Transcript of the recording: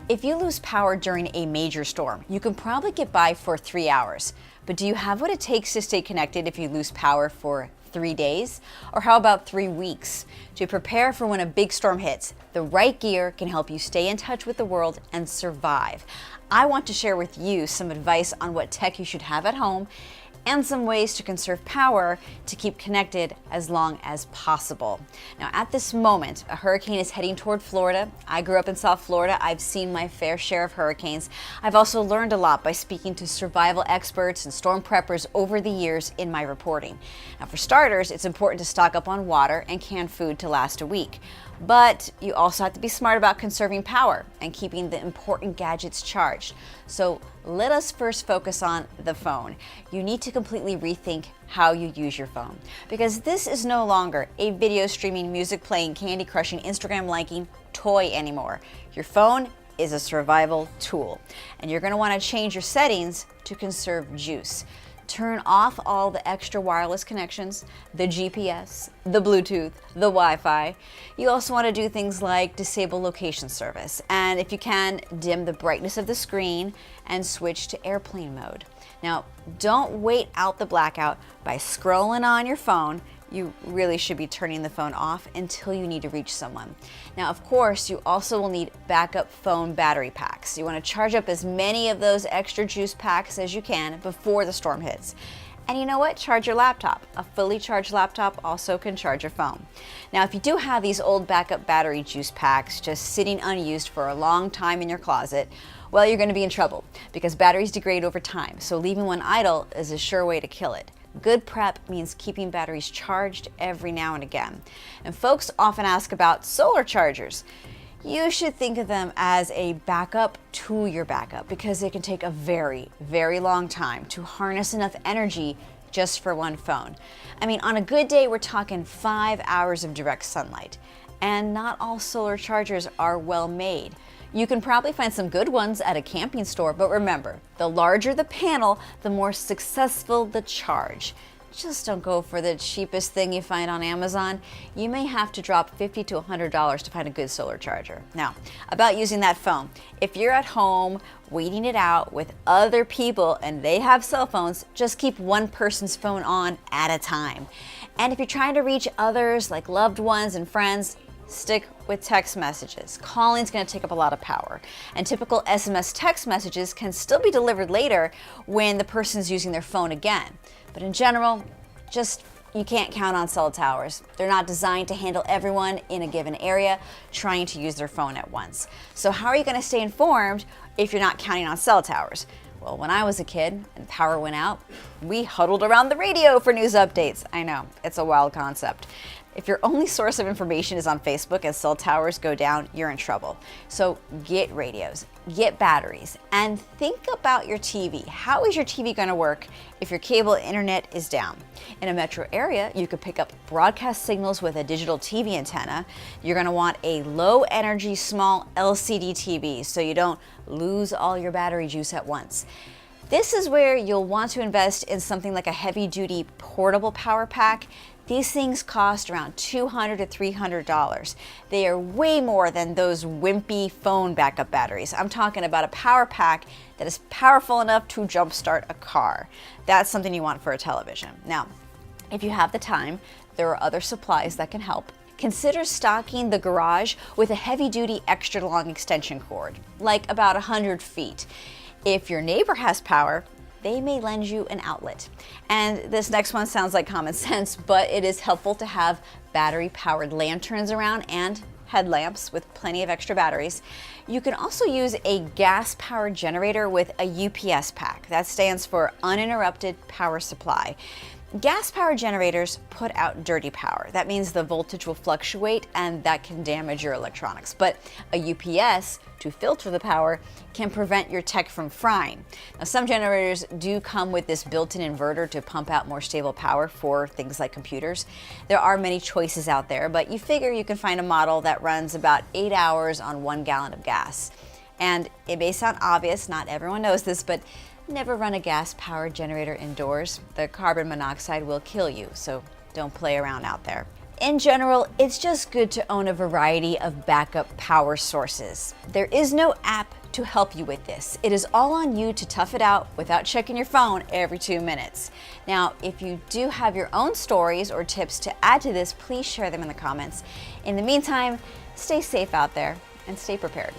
If you lose power during a major storm, you can probably get by for 3 hours. But do you have what it takes to stay connected if you lose power for 3 days? Or how about 3 weeks? To prepare for when a big storm hits, the right gear can help you stay in touch with the world and survive. I want to share with you some advice on what tech you should have at home and some ways to conserve power to keep connected as long as possible. Now, at this moment, a hurricane is heading toward Florida. I grew up in South Florida. I've seen my fair share of hurricanes. I've also learned a lot by speaking to survival experts and storm preppers over the years in my reporting. Now, for starters, it's important to stock up on water and canned food to last a week. But you also have to be smart about conserving power and keeping the important gadgets charged. So let us first focus on the phone. You need to completely rethink how you use your phone, because this is no longer a video streaming, music playing, candy crushing, Instagram liking toy anymore. Your phone is a survival tool, and you're going to want to change your settings to conserve juice. Turn off all the extra wireless connections, the GPS, the Bluetooth, the Wi-Fi. You also want to do things like disable location service, and if you can, dim the brightness of the screen and switch to airplane mode. Now, don't wait out the blackout by scrolling on your phone. You really should be turning the phone off until you need to reach someone. Now, of course, you also will need backup phone battery packs. You want to charge up as many of those extra juice packs as you can before the storm hits. And you know what? Charge your laptop. A fully charged laptop also can charge your phone. Now, if you do have these old backup battery juice packs just sitting unused for a long time in your closet, well, you're going to be in trouble because batteries degrade over time. So leaving one idle is a sure way to kill it. Good prep means keeping batteries charged every now and again. And folks often ask about solar chargers. You should think of them as a backup to your backup because it can take a very, very long time to harness enough energy just for one phone. I mean, on a good day, we're talking 5 hours of direct sunlight. And not all solar chargers are well made. You can probably find some good ones at a camping store, but remember, the larger the panel, the more successful the charge. Just don't go for the cheapest thing you find on Amazon. You may have to drop $50 to $100 to find a good solar charger. Now, about using that phone. If you're at home waiting it out with other people and they have cell phones, just keep one person's phone on at a time. And if you're trying to reach others like loved ones and friends, stick with text messages. Calling's going to take up a lot of power. And typical SMS text messages can still be delivered later when the person's using their phone again. But in general, you can't count on cell towers. They're not designed to handle everyone in a given area trying to use their phone at once. So how are you going to stay informed if you're not counting on cell towers? Well, when I was a kid and power went out, we huddled around the radio for news updates. I know, it's a wild concept. If your only source of information is on Facebook and cell towers go down, you're in trouble. So get radios, get batteries, and think about your TV. How is your TV going to work if your cable internet is down? In a metro area, you could pick up broadcast signals with a digital TV antenna. You're going to want a low energy, small LCD TV so you don't lose all your battery juice at once. This is where you'll want to invest in something like a heavy-duty portable power pack. These things cost around $200 to $300. They are way more than those wimpy phone backup batteries. I'm talking about a power pack that is powerful enough to jumpstart a car. That's something you want for a television. Now, if you have the time, there are other supplies that can help. Consider stocking the garage with a heavy-duty extra long extension cord, like about 100 feet. If your neighbor has power, they may lend you an outlet. And this next one sounds like common sense, but it is helpful to have battery-powered lanterns around and headlamps with plenty of extra batteries. You can also use a gas-powered generator with a UPS pack. That stands for uninterrupted power supply. Gas-powered generators put out dirty power. That means the voltage will fluctuate and that can damage your electronics. But a UPS, to filter the power, can prevent your tech from frying. Now, some generators do come with this built-in inverter to pump out more stable power for things like computers. There are many choices out there, but you figure you can find a model that runs about 8 hours on 1 gallon of gas. And it may sound obvious, not everyone knows this, but never run a gas-powered generator indoors. The carbon monoxide will kill you, so don't play around out there. In general, it's just good to own a variety of backup power sources. There is no app to help you with this. It is all on you to tough it out without checking your phone every 2 minutes. Now, if you do have your own stories or tips to add to this, please share them in the comments. In the meantime, stay safe out there and stay prepared.